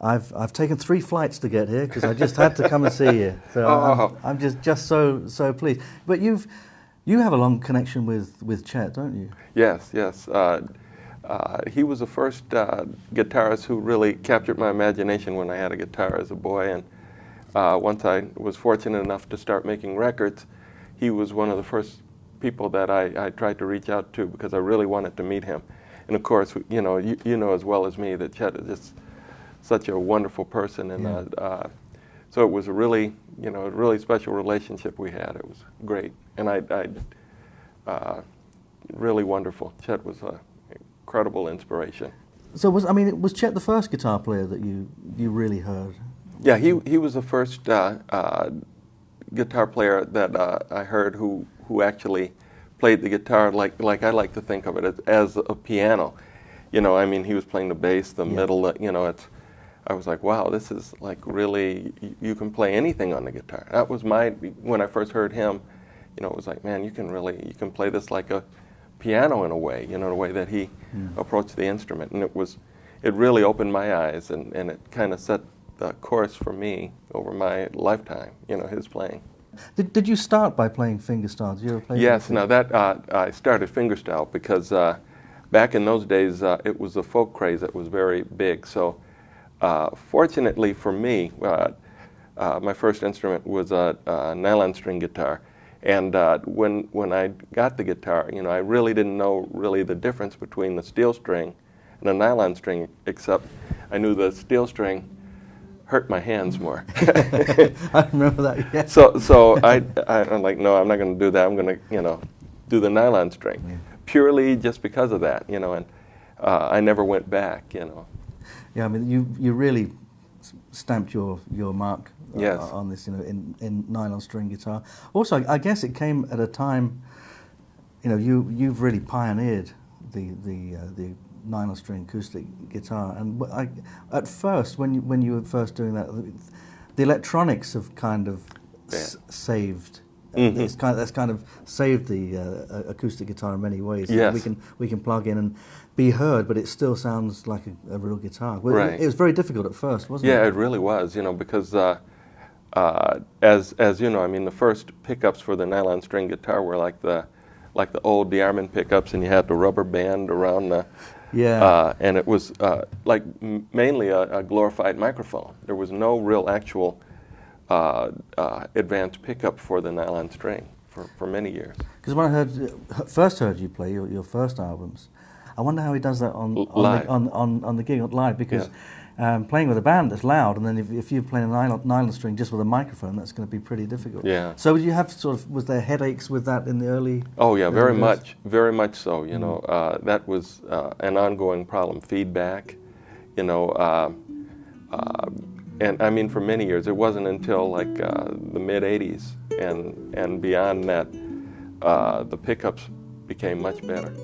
I've taken 3 flights to get here because I just had to come and see you. So I'm just so pleased. But you have a long connection with Chet, don't you? Yes. He was the first guitarist who really captured my imagination when I had a guitar as a boy. And once I was fortunate enough to start making records, he was one of the first people that I tried to reach out to because I really wanted to meet him. And of course, you know as well as me that Chet is just such a wonderful person, and so it was a really special relationship we had. It was great, and I really wonderful. Chet was an incredible inspiration. So was Chet the first guitar player that you really heard? Yeah, he was the first guitar player that I heard who actually played the guitar like I like to think of it as a piano. You know, I mean, he was playing the bass, the middle. You know, I was like, wow, this is like really, you can play anything on the guitar. That was when I first heard him, you know, it was like, man, you can play this like a piano in a way, you know, the way that he approached the instrument. And it really opened my eyes, and it kind of set the course for me over my lifetime, you know, his playing. Did you start by playing fingerstyle? Did you ever play? Yes, now that I started fingerstyle because back in those days it was a folk craze that was very big. So fortunately for me, my first instrument was a nylon string guitar. And when I got the guitar, you know, I really didn't know really the difference between the steel string and the nylon string, except I knew the steel string hurt my hands more. I remember that, yeah. So I'm like, no, I'm not going to do that. I'm going to, you know, do the nylon string, purely just because of that, you know, and I never went back, you know. Yeah, I mean, you really stamped your mark yes. on this, you know, in nylon string guitar. Also, I guess it came at a time, you know, you've really pioneered the nylon string acoustic guitar, and at first, when you were first doing that, the electronics have kind of saved. That's kind of saved the acoustic guitar in many ways. Yes. We can plug in and be heard, but it still sounds like a real guitar. Right. It was very difficult at first, wasn't it? Yeah, it really was. You know, because as you know, I mean, the first pickups for the nylon string guitar were like the old DeArmond pickups, and you had the rubber band around the. Yeah. And it was like mainly a glorified microphone. There was no real actual advanced pickup for the nylon string for many years. Because when I first heard you play your first albums, I wonder how he does that on the gig live, because playing with a band that's loud, and then if you're playing a nylon string just with a microphone, that's going to be pretty difficult. Yeah. So you have was there headaches with that in the early? Oh yeah, very much so. You know, that was an ongoing problem. Feedback, you know, and I mean for many years. It wasn't until like the mid '80s and beyond that the pickups became much better.